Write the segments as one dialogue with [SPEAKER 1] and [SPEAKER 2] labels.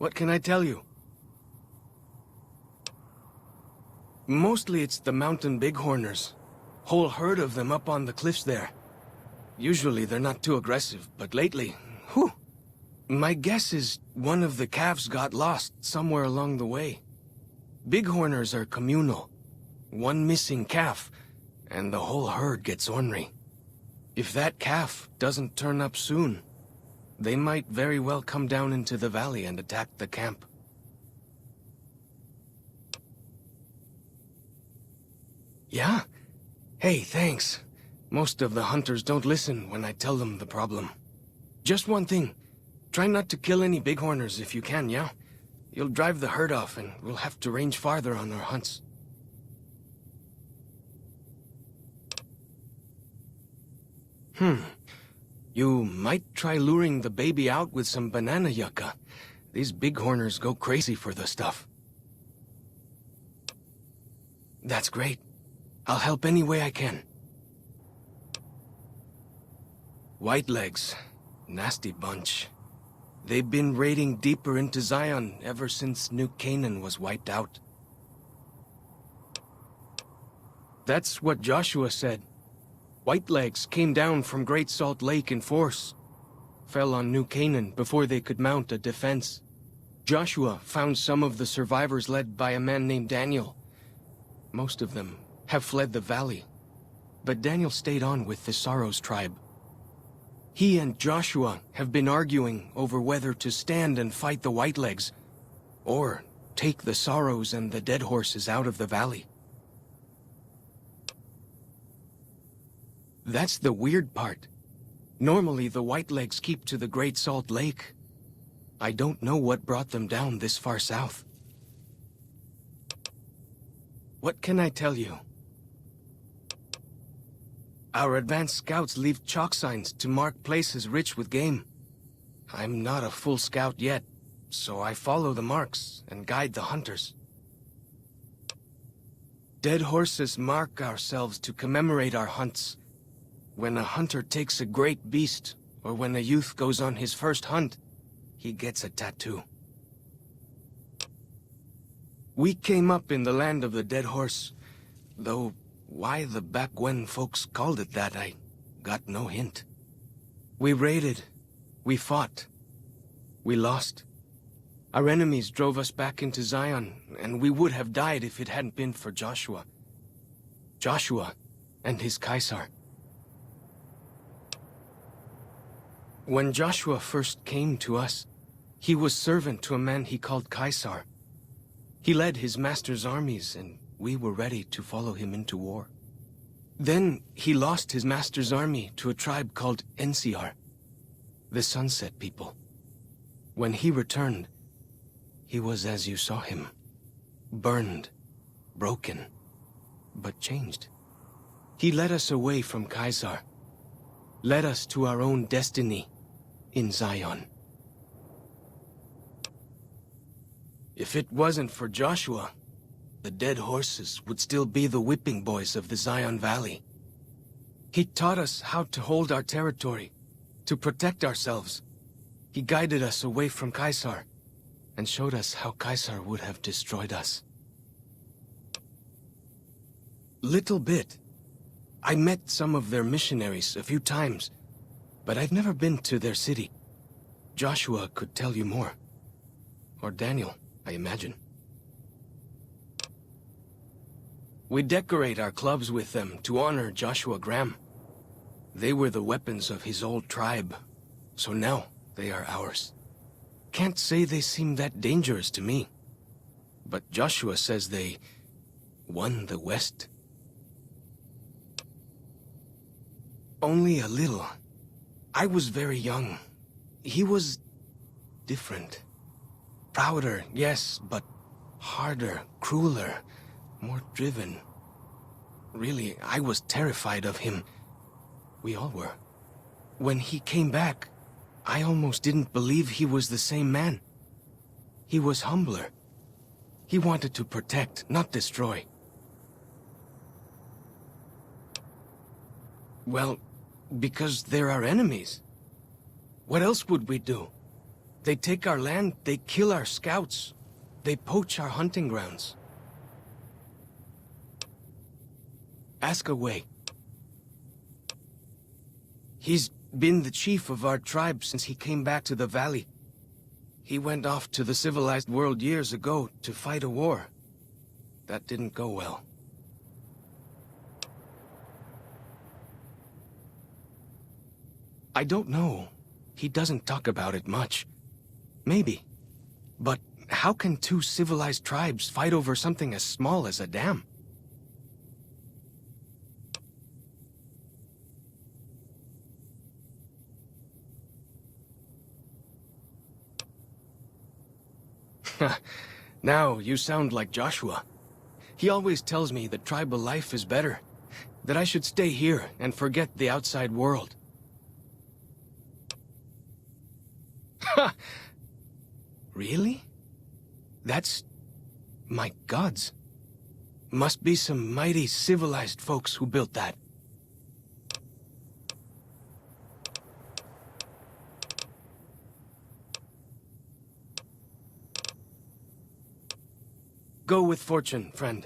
[SPEAKER 1] What can I tell you? Mostly it's the mountain bighorners. Whole herd of them up on the cliffs there. Usually they're not too aggressive, but lately, whew. My guess is one of the calves got lost somewhere along the way. Bighorners are communal. One missing calf, and the whole herd gets ornery. If that calf doesn't turn up soon, they might very well come down into the valley and attack the camp. Yeah? Hey, thanks. Most of the hunters don't listen when I tell them the problem. Just one thing. Try not to kill any bighorners if you can, yeah? You'll drive the herd off and we'll have to range farther on our hunts. You might try luring the baby out with some banana yucca. These bighorners go crazy for the stuff. That's great. I'll help any way I can. Whitelegs. Nasty bunch. They've been raiding deeper into Zion ever since New Canaan was wiped out. That's what Joshua said. Whitelegs came down from Great Salt Lake in force. Fell on New Canaan before they could mount a defense. Joshua found some of the survivors led by a man named Daniel. Most of them have fled the valley, but Daniel stayed on with the Sorrows tribe. He and Joshua have been arguing over whether to stand and fight the Whitelegs, or take the Sorrows and the dead horses out of the valley. That's the weird part. Normally the Whitelegs keep to the Great Salt Lake. I don't know what brought them down this far south. What can I tell you? Our advanced scouts leave chalk signs to mark places rich with game. I'm not a full scout yet, so I follow the marks and guide the hunters. Dead horses mark ourselves to commemorate our hunts. When a hunter takes a great beast, or when a youth goes on his first hunt, he gets a tattoo. We came up in the land of the dead horse, though why the back when folks called it that, I got no hint. We raided, we fought, we lost. Our enemies drove us back into Zion, and we would have died if it hadn't been for Joshua. Joshua and his Caesar. When Joshua first came to us, he was servant to a man he called Caesar. He led his master's armies, and we were ready to follow him into war. Then he lost his master's army to a tribe called NCR, the Sunset People. When he returned, he was as you saw him, burned, broken, but changed. He led us away from Caesar, led us to our own destiny in Zion. If it wasn't for Joshua, the dead horses would still be the whipping boys of the Zion Valley. He taught us how to hold our territory, to protect ourselves. He guided us away from Caesar, and showed us how Caesar would have destroyed us. Little bit. I met some of their missionaries a few times, but I've never been to their city. Joshua could tell you more. Or Daniel, I imagine. We decorate our clubs with them to honor Joshua Graham. They were the weapons of his old tribe, so now they are ours. Can't say they seem that dangerous to me, but Joshua says they won the West. Only a little. I was very young. He was different. Prouder, yes, but harder, crueler, more driven. Really, I was terrified of him. We all were. When he came back, I almost didn't believe he was the same man. He was humbler. He wanted to protect, not destroy. Well, because they're our enemies. What else would we do? They take our land, they kill our scouts. They poach our hunting grounds. Ask away. He's been the chief of our tribe since he came back to the valley. He went off to the civilized world years ago to fight a war. That didn't go well. I don't know. He doesn't talk about it much. Maybe. But how can two civilized tribes fight over something as small as a dam? Now you sound like Joshua. He always tells me that tribal life is better. That I should stay here and forget the outside world. Ha! Really? That's... my gods. Must be some mighty civilized folks who built that. Go with fortune, friend.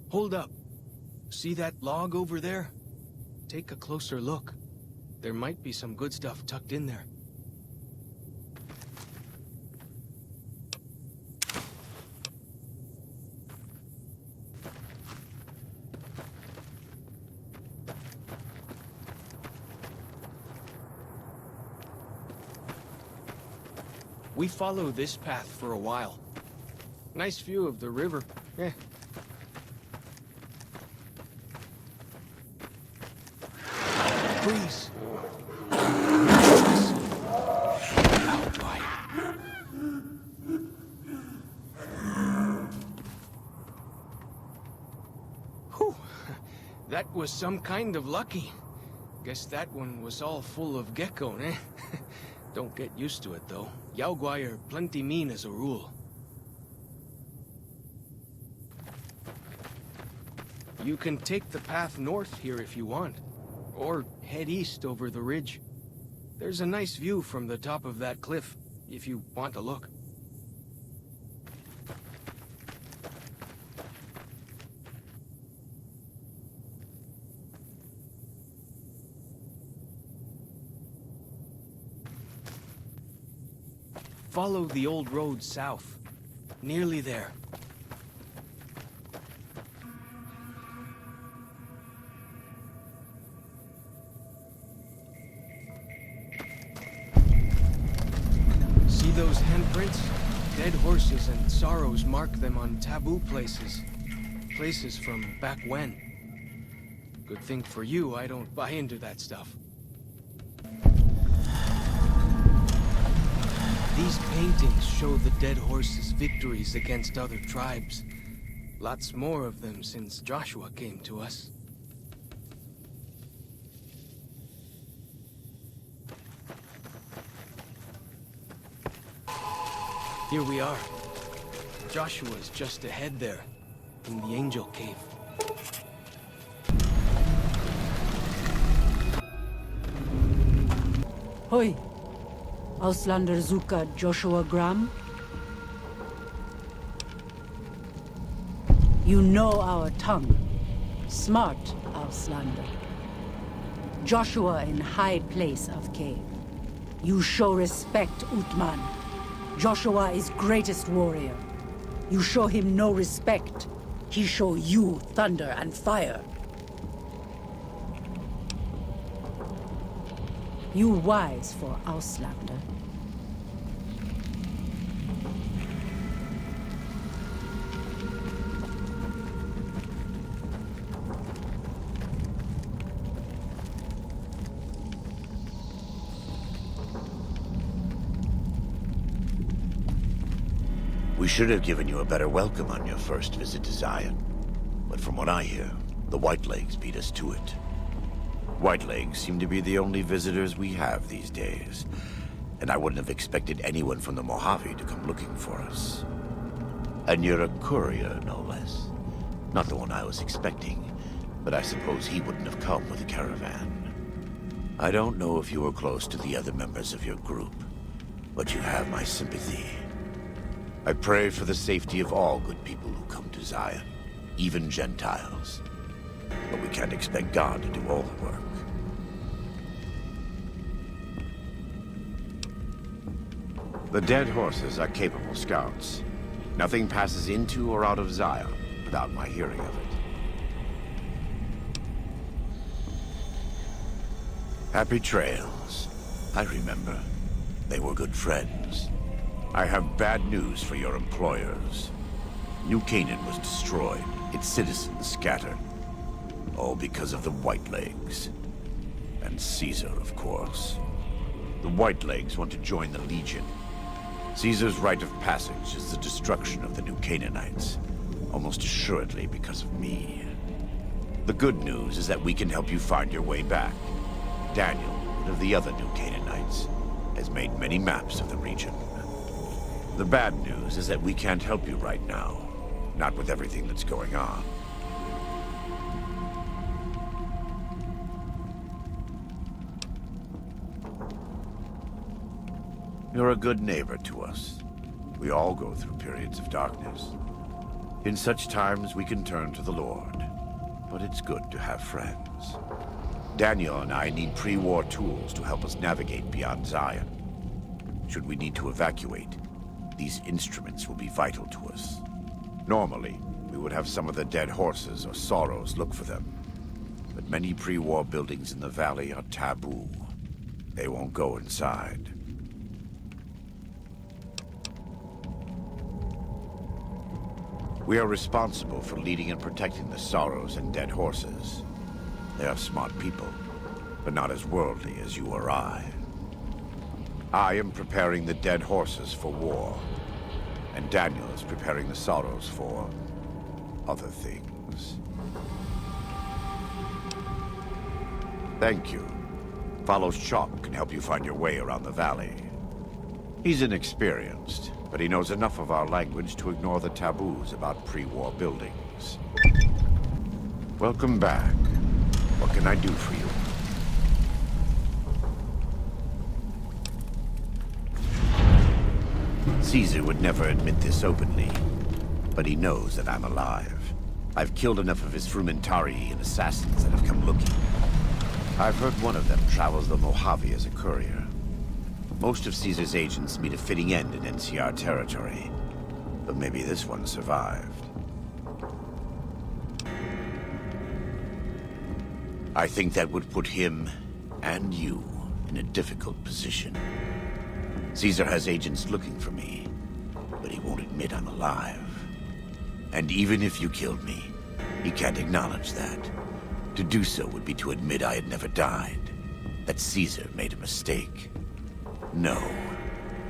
[SPEAKER 1] Hold up. See that log over there? Take a closer look. There might be some good stuff tucked in there. We follow this path for a while. Nice view of the river. Eh. Please. Whew. That was some kind of lucky. Guess that one was all full of gecko, eh? Don't get used to it, though. Yaoguai are plenty mean as a rule. You can take the path north here if you want. Or head east over the ridge. There's a nice view from the top of that cliff, if you want to look. Follow the old road south. Nearly there. See those handprints? Dead horses and sorrows mark them on taboo places. Places from back when. Good thing for you, I don't buy into that stuff. These paintings show the dead horses' victories against other tribes. Lots more of them since Joshua came to us. Here we are. Joshua's just ahead there, in the Angel Cave.
[SPEAKER 2] Hoi! Auslander Zuka Joshua Graham? You know our tongue. Smart, Auslander. Joshua in high place of cave. You show respect, Utman. Joshua is greatest warrior. You show him no respect. He show you thunder and fire. You wise for Auslander.
[SPEAKER 3] We should have given you a better welcome on your first visit to Zion. But from what I hear, the Whitelegs beat us to it. Whitelegs seem to be the only visitors we have these days. And I wouldn't have expected anyone from the Mojave to come looking for us. And you're a courier, no less. Not the one I was expecting, but I suppose he wouldn't have come with a caravan. I don't know if you were close to the other members of your group, but you have my sympathy. I pray for the safety of all good people who come to Zion, even Gentiles. But we can't expect God to do all the work. The dead horses are capable scouts. Nothing passes into or out of Zion without my hearing of it. Happy trails. I remember. They were good friends. I have bad news for your employers. New Canaan was destroyed, its citizens scattered. All because of the Whitelegs. And Caesar, of course. The Whitelegs want to join the Legion. Caesar's rite of passage is the destruction of the New Canaanites, almost assuredly because of me. The good news is that we can help you find your way back. Daniel, one of the other New Canaanites, has made many maps of the region. The bad news is that we can't help you right now, not with everything that's going on. You're a good neighbor to us. We all go through periods of darkness. In such times, we can turn to the Lord. But it's good to have friends. Daniel and I need pre-war tools to help us navigate beyond Zion. Should we need to evacuate, these instruments will be vital to us. Normally, we would have some of the dead horses or sorrows look for them. But many pre-war buildings in the valley are taboo. They won't go inside. We are responsible for leading and protecting the sorrows and dead horses. They are smart people, but not as worldly as you or I. I am preparing the dead horses for war, and Daniel is preparing the sorrows for other things. Thank you. Follows Chalk can help you find your way around the valley. He's inexperienced, but he knows enough of our language to ignore the taboos about pre-war buildings. Welcome back. What can I do for you? Caesar would never admit this openly, but he knows that I'm alive. I've killed enough of his Frumentari and assassins that have come looking. I've heard one of them travels the Mojave as a courier. Most of Caesar's agents meet a fitting end in NCR territory, but maybe this one survived. I think that would put him and you in a difficult position. Caesar has agents looking for me, but he won't admit I'm alive. And even if you killed me, he can't acknowledge that. To do so would be to admit I had never died, that Caesar made a mistake. No.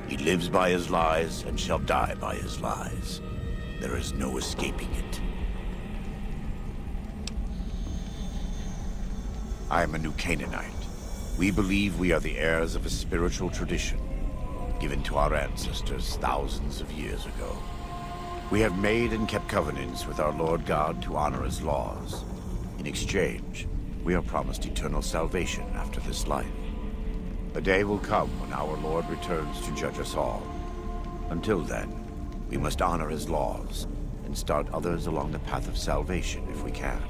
[SPEAKER 3] He lives by his lies and shall die by his lies. There is no escaping it. I am a New Canaanite. We believe we are the heirs of a spiritual tradition given to our ancestors thousands of years ago. We have made and kept covenants with our Lord God to honor his laws. In exchange, we are promised eternal salvation after this life. A day will come when our Lord returns to judge us all. Until then, we must honor his laws and start others along the path of salvation if we can.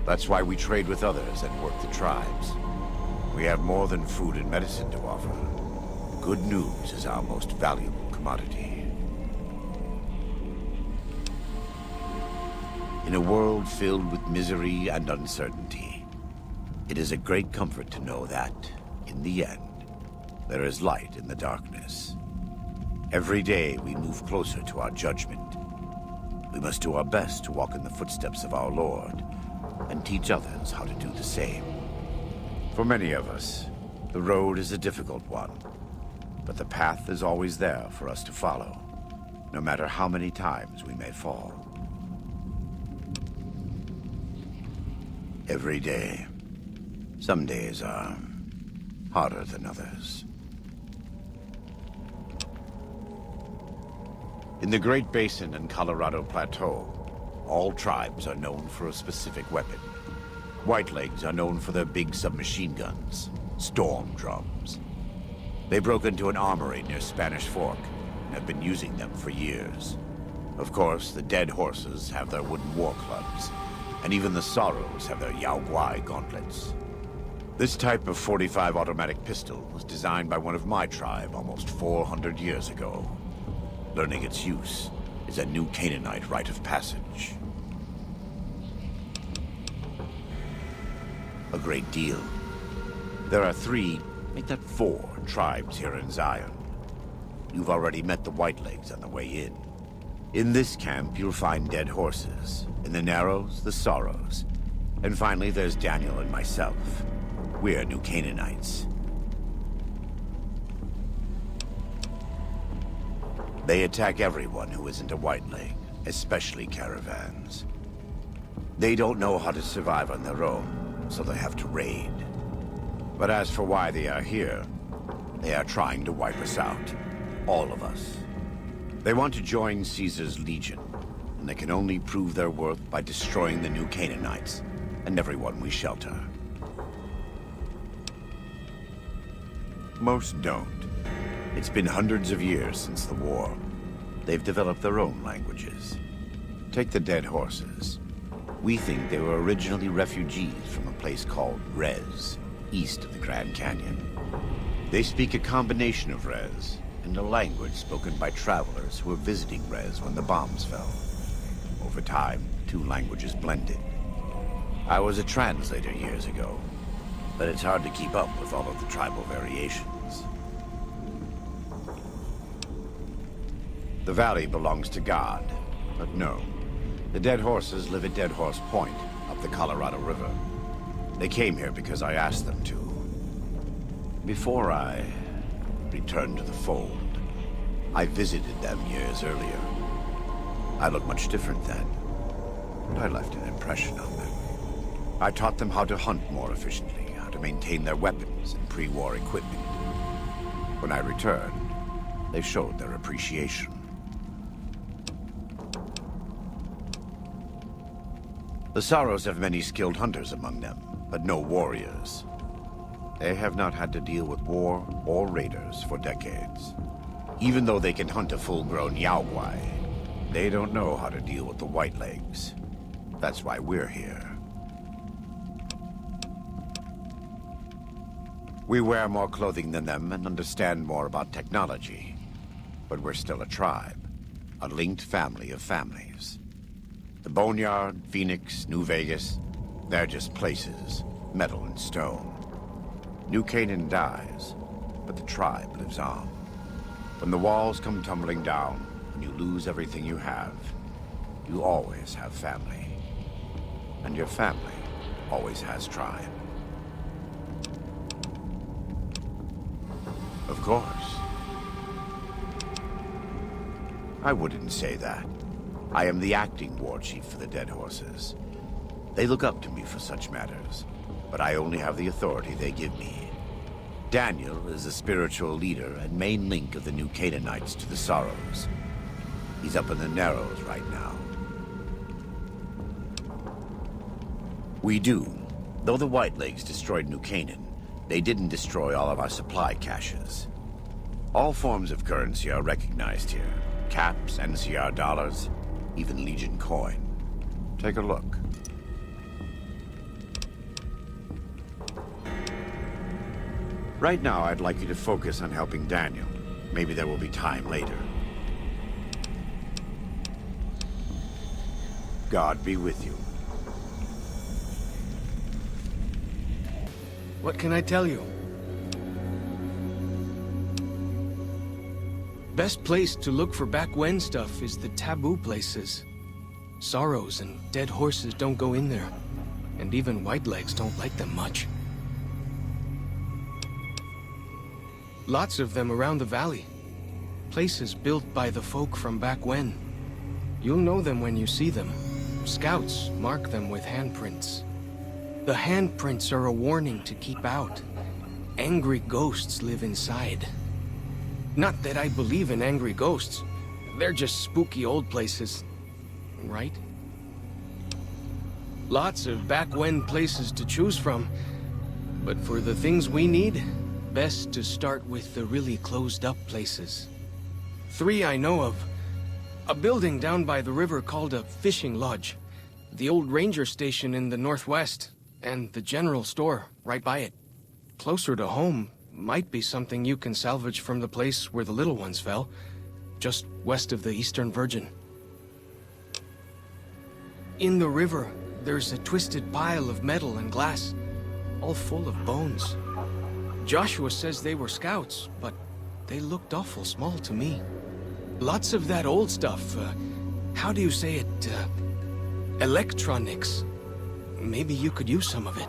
[SPEAKER 3] That's why we trade with others and work the tribes. We have more than food and medicine to offer. Good news is our most valuable commodity. In a world filled with misery and uncertainty, it is a great comfort to know that, in the end, there is light in the darkness. Every day we move closer to our judgment. We must do our best to walk in the footsteps of our Lord and teach others how to do the same. For many of us, the road is a difficult one, but the path is always there for us to follow, no matter how many times we may fall. Every day, Some days are harder than others. In the Great Basin and Colorado Plateau, all tribes are known for a specific weapon. Whitelegs are known for their big submachine guns, storm drums. They broke into an armory near Spanish Fork and have been using them for years. Of course, the dead horses have their wooden war clubs, and even the Sorrows have their Yao Guai gauntlets. This type of .45 automatic pistol was designed by one of my tribe almost 400 years ago. Learning its use is a new Canaanite rite of passage. A great deal. There are 3, make that 4, tribes here in Zion. You've already met the Whitelegs on the way in. In this camp, you'll find dead horses. In the Narrows, the Sorrows. And finally, there's Daniel and myself. We're New Canaanites. They attack everyone who isn't a Whiteleg, especially caravans. They don't know how to survive on their own, so they have to raid. But as for why they are here, they are trying to wipe us out. All of us. They want to join Caesar's legion, and they can only prove their worth by destroying the New Canaanites and everyone we shelter. Most don't. It's been hundreds of years since the war. They've developed their own languages. Take the dead horses. We think they were originally refugees from a place called Rez, east of the Grand Canyon. They speak a combination of Rez and a language spoken by travelers who were visiting Rez when the bombs fell. Over time, 2 languages blended. I was a translator years ago, but it's hard to keep up with all of the tribal variations. The valley belongs to God, but no. The dead horses live at Dead Horse Point, up the Colorado River. They came here because I asked them to. Before I returned to the fold, I visited them years earlier. I looked much different then, but I left an impression on them. I taught them how to hunt more efficiently, how to maintain their weapons and pre-war equipment. When I returned, they showed their appreciation. The Sorrows have many skilled hunters among them, but no warriors. They have not had to deal with war or raiders for decades. Even though they can hunt a full-grown Yao Guai, they don't know how to deal with the Whitelegs. That's why we're here. We wear more clothing than them and understand more about technology. But we're still a tribe, a linked family of families. The Boneyard, Phoenix, New Vegas, they're just places, metal and stone. New Canaan dies, but the tribe lives on. When the walls come tumbling down, and you lose everything you have, you always have family. And your family always has tribe. Of course. I wouldn't say that. I am the acting war chief for the Dead Horses. They look up to me for such matters, but I only have the authority they give me. Daniel is the spiritual leader and main link of the New Canaanites to the Sorrows. He's up in the Narrows right now. We do. Though the Whitelegs destroyed New Canaan, they didn't destroy all of our supply caches. All forms of currency are recognized here. Caps, NCR dollars, even Legion coin. Take a look. Right now, I'd like you to focus on helping Daniel. Maybe there will be time later. God be with you.
[SPEAKER 1] What can I tell you? Best place to look for back when stuff is the taboo places. Sorrows and dead horses don't go in there. And even Whitelegs don't like them much. Lots of them around the valley. Places built by the folk from back when. You'll know them when you see them. Scouts mark them with handprints. The handprints are a warning to keep out. Angry ghosts live inside. Not that I believe in angry ghosts. They're just spooky old places. Right? Lots of back-when places to choose from. But for the things we need, best to start with the really closed-up places. 3 I know of. A building down by the river called a fishing lodge. The old ranger station in the northwest. And the general store right by it. Closer to home might be something you can salvage from the place where the little ones fell. Just west of the Eastern Virgin. In the river, there's a twisted pile of metal and glass, all full of bones. Joshua says they were scouts, but they looked awful small to me. Lots of that old stuff, how do you say it, electronics. Maybe you could use some of it.